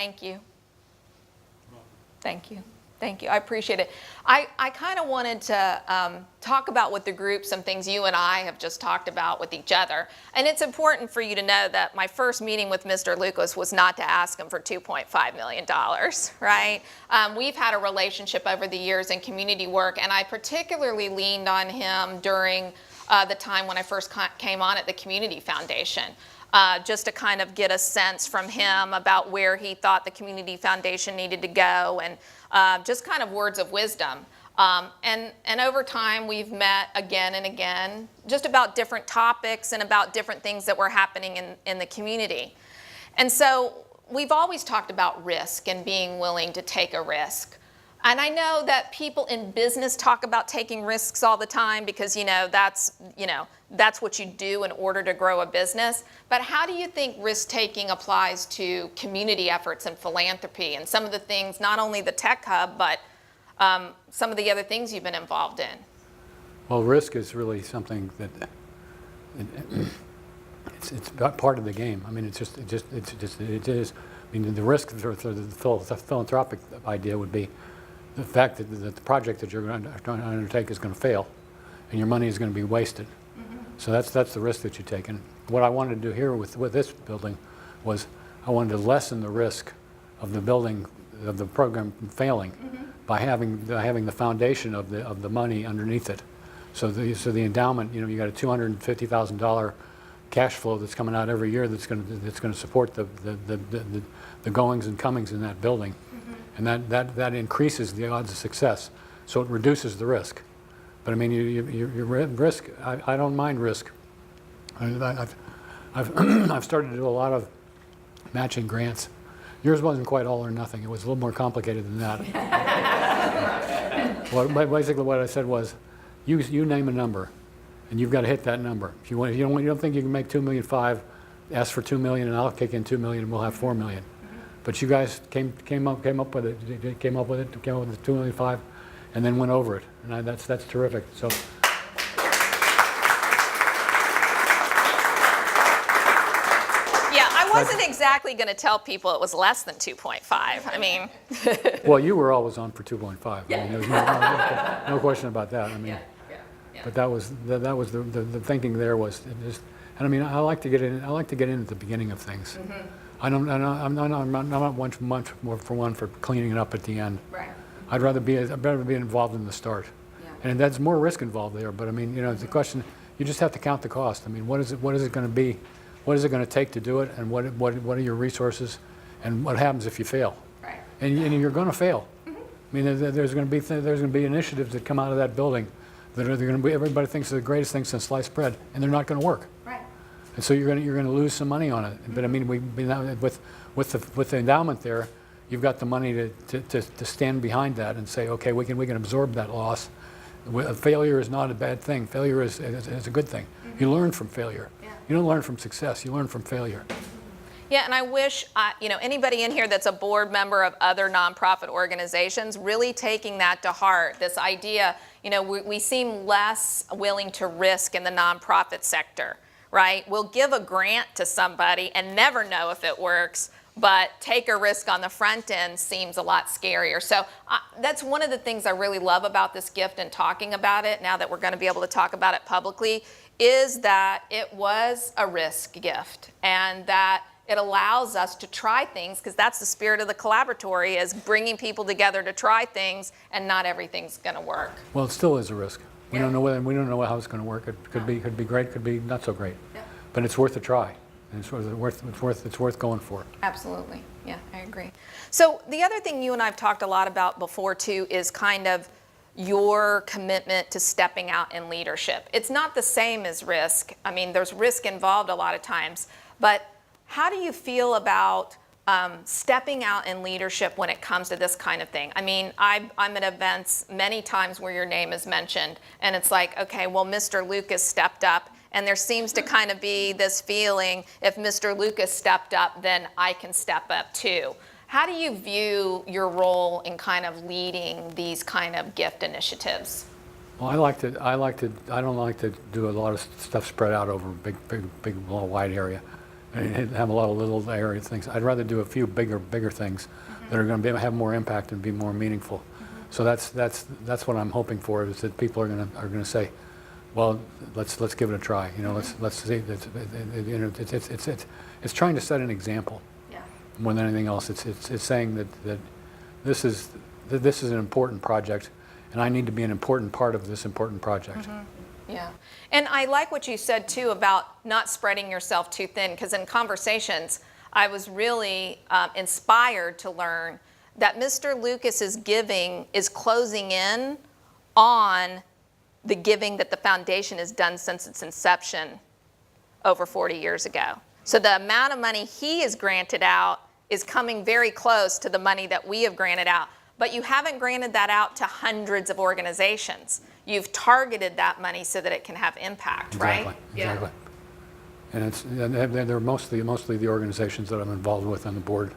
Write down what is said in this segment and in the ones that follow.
Thank you. Thank you. Thank you. I appreciate it. I kind of wanted to talk about with the group some things you and I have just talked about with each other. And it's important for you to know that my first meeting with Mr. Lucas was not to ask him for $2.5 million, right? We've had a relationship over the years in community work, and I particularly leaned on him during the time when I first came on at the Community Foundation. Just to kind of get a sense from him about where he thought the Community Foundation needed to go, and just kind of words of wisdom. And over time, we've met again and again, just about different topics and about different things that were happening in the community. And so we've always talked about risk and being willing to take a risk. And I know that people in business talk about taking risks all the time because, that's what you do in order to grow a business. But how do you think risk-taking applies to community efforts and philanthropy and some of the things, not only the Tech Hub, but some of the other things you've been involved in? Well, risk is really something that it's part of the game. I mean, it is. I mean, the risk for the philanthropic idea would be the fact that the project that you're going to undertake is going to fail, and your money is going to be wasted. So that's the risk that you take. And what I wanted to do here with this building was I wanted to lessen the risk of the building, of the program failing, by having the foundation of the money underneath it. So the endowment, you got a $250,000 cash flow that's coming out every year that's going to support the goings and comings in that building. And that increases the odds of success, so it reduces the risk. But I mean, your risk. I don't mind risk. I've started to do a lot of matching grants. Yours wasn't quite all or nothing. It was a little more complicated than that. Basically, what I said was, you name a number, and you've got to hit that number. If you don't think you can make $2.5 million, ask for $2 million, and I'll kick in $2 million, and we'll have $4 million. But you guys came up with it, came up with the $2.5 million, and then went over it, and that's terrific. So. Yeah, I wasn't exactly going to tell people it was less than 2.5. I mean. Well, you were always on for 2.5. Yeah. I mean, there's no question about that. I mean, yeah. But that was the thinking there was just, and I mean, I like to get in at the beginning of things. I'm not much more for cleaning it up at the end. Right. I'd rather be involved in the start. Yeah. And that's more risk involved there. But I mean, the question, you just have to count the cost. I mean, what is it going to be? What is it going to take to do it? And what are your resources? And what happens if you fail? Right. And you're going to fail. I mean, there's going to be initiatives that come out of that building that are going to be, everybody thinks are the greatest thing since sliced bread, and they're not going to work. Right. And so you're going to lose some money on it. But I mean, with the endowment there, you've got the money to stand behind that and say, okay, we can absorb that loss. Failure is not a bad thing. Failure is a good thing. You learn from failure. Yeah. You don't learn from success. You learn from failure. Yeah, and I wish anybody in here that's a board member of other nonprofit organizations really taking that to heart. This idea, we seem less willing to risk in the nonprofit sector. Right? We'll give a grant to somebody and never know if it works, but take a risk on the front end seems a lot scarier. So that's one of the things I really love about this gift and talking about it, now that we're going to be able to talk about it publicly, is that it was a risk gift and that it allows us to try things, because that's the spirit of the Collaboratory, is bringing people together to try things, and not everything's going to work. Well, it still is a risk. We don't know how it's going to work. It could be great, could be not so great. Yeah. But it's worth a try, and it's worth going for. Absolutely, yeah, I agree. So the other thing you and I've talked a lot about before too is kind of your commitment to stepping out in leadership. It's not the same as risk. I mean, there's risk involved a lot of times, but how do you feel about stepping out in leadership when it comes to this kind of thing? I mean, I'm at events many times where your name is mentioned, and it's like, okay, well, Mr. Lucas stepped up, and there seems to kind of be this feeling, if Mr. Lucas stepped up, then I can step up too. How do you view your role in kind of leading these kind of gift initiatives? Well, I don't like to do a lot of stuff spread out over a big, wide area. and have a lot of little area things. I'd rather do a few bigger things that are going to have more impact and be more meaningful. So that's what I'm hoping for, is that people are going to say, well, let's give it a try. You know, let's see. It's trying to set an example. Yeah. More than anything else, it's saying that this is an important project, and I need to be an important part of this important project. Yeah. And I like what you said too about not spreading yourself too thin, because in conversations, I was really inspired to learn that Mr. Lucas's giving is closing in on the giving that the foundation has done since its inception over 40 years ago. So the amount of money he has granted out is coming very close to the money that we have granted out. But you haven't granted that out to hundreds of organizations. You've targeted that money so that it can have impact, right? Exactly. And they're mostly the organizations that I'm involved with on the board.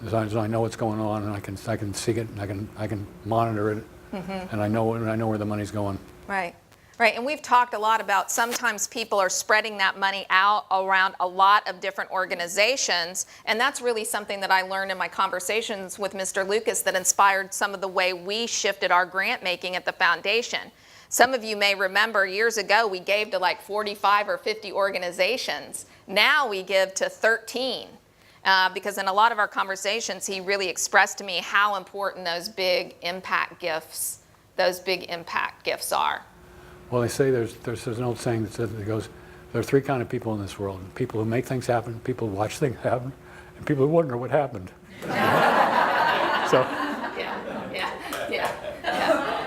As I know what's going on, and I can see it, and I can monitor it, and I know where the money's going. Right. Right, and we've talked a lot about sometimes people are spreading that money out around a lot of different organizations, and that's really something that I learned in my conversations with Mr. Lucas that inspired some of the way we shifted our grant making at the foundation. Some of you may remember years ago we gave to like 45 or 50 organizations. Now we give to 13. Because in a lot of our conversations, he really expressed to me how important those big impact gifts are. Well, they say there's an old saying that goes, there are three kind of people in this world: people who make things happen, people who watch things happen, and people who wonder what happened. So.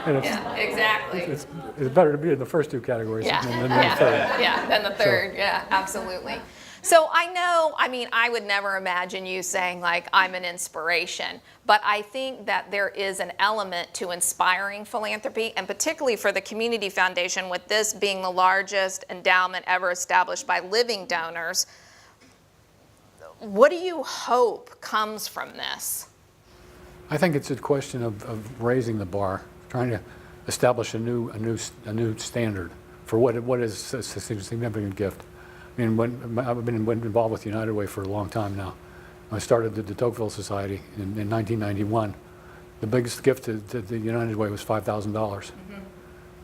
Yeah, exactly. It's better to be in the first two categories than the third. Yeah, than the third. So. Yeah, absolutely. So I would never imagine you saying like, I'm an inspiration, but I think that there is an element to inspiring philanthropy, and particularly for the Community Foundation, with this being the largest endowment ever established by living donors. What do you hope comes from this? I think it's a question of raising the bar, trying to establish a new standard for what is a significant gift. I mean, I've been involved with United Way for a long time now. I started the Tocqueville Society in 1991. The biggest gift to the United Way was $5,000,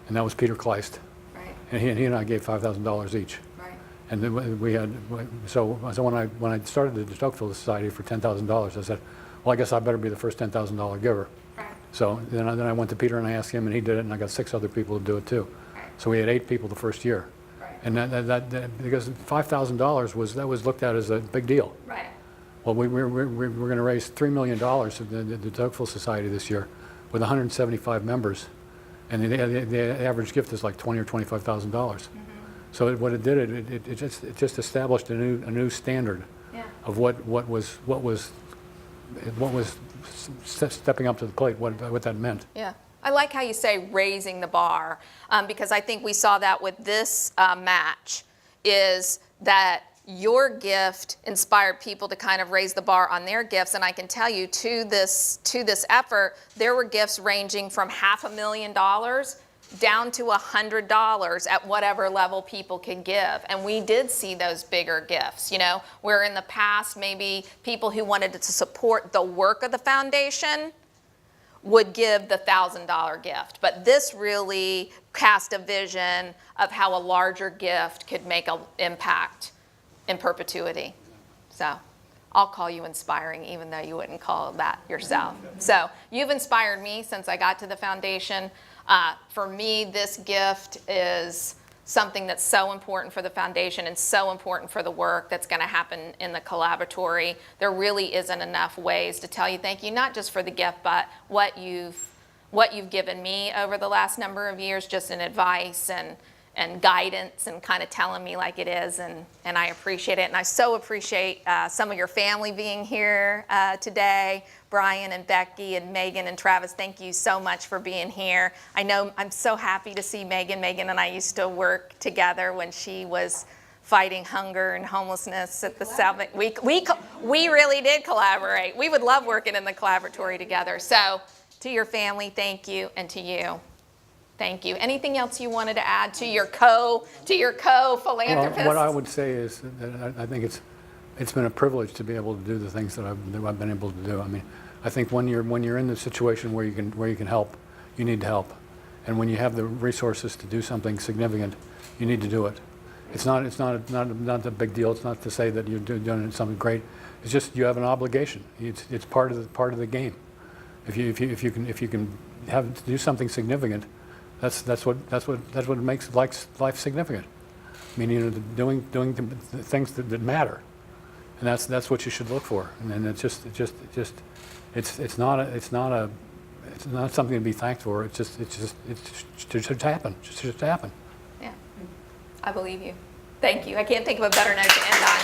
and that was Peter Kleist. Right. And he and I gave $5,000 each. Right. And then we had so when I started the Tocqueville Society for $10,000, I said, well, I guess I better be the first $10,000 giver. Right. So then I went to Peter and I asked him, and he did it, and I got 6 other people to do it too. Right. So we had 8 people the first year. And that because $5,000 was looked at as a big deal. Right. Well, we're going to raise $3 million at the Tocqueville Society this year, with 175 members, and the average gift is like $20,000 or $25,000. So what it did, it just established a new standard of what was stepping up to the plate, what that meant. Yeah. I like how you say raising the bar, because I think we saw that with this match, is that your gift inspired people to kind of raise the bar on their gifts. And I can tell you, to this effort, there were gifts ranging from $500,000 down to $100 at whatever level people could give. And we did see those bigger gifts, you know, where in the past maybe people who wanted to support the work of the foundation would give the $1,000 gift. But this really cast a vision of how a larger gift could make an impact in perpetuity. So I'll call you inspiring, even though you wouldn't call that yourself. So you've inspired me since I got to the foundation. For me, this gift is something that's so important for the foundation and so important for the work that's going to happen in the Collaboratory. There really isn't enough ways to tell you thank you, not just for the gift, but what you've given me over the last number of years, just in advice and guidance and kind of telling me like it is, and I appreciate it. And I so appreciate some of your family being here today. Brian and Becky and Megan and Travis, thank you so much for being here. I know I'm so happy to see Megan. Megan and I used to work together when she was fighting hunger and homelessness at the South. We really did collaborate. We would love working in the Collaboratory together. So to your family, thank you, and to you. Thank you. Anything else you wanted to add to your co-philanthropist? Well, what I would say is that I think it's been a privilege to be able to do the things that I've been able to do. I mean, I think when you're in the situation where you can help, you need to help, and when you have the resources to do something significant, you need to do it. It's not a big deal. It's not to say that you're doing something great. It's just you have an obligation. It's part of the game. If you can do something significant, that's what makes life significant. I mean, doing the things that matter, and that's what you should look for. And it's not something to be thanked for. It should happen. It should happen. Yeah, I believe you. Thank you. I can't think of a better note to end on.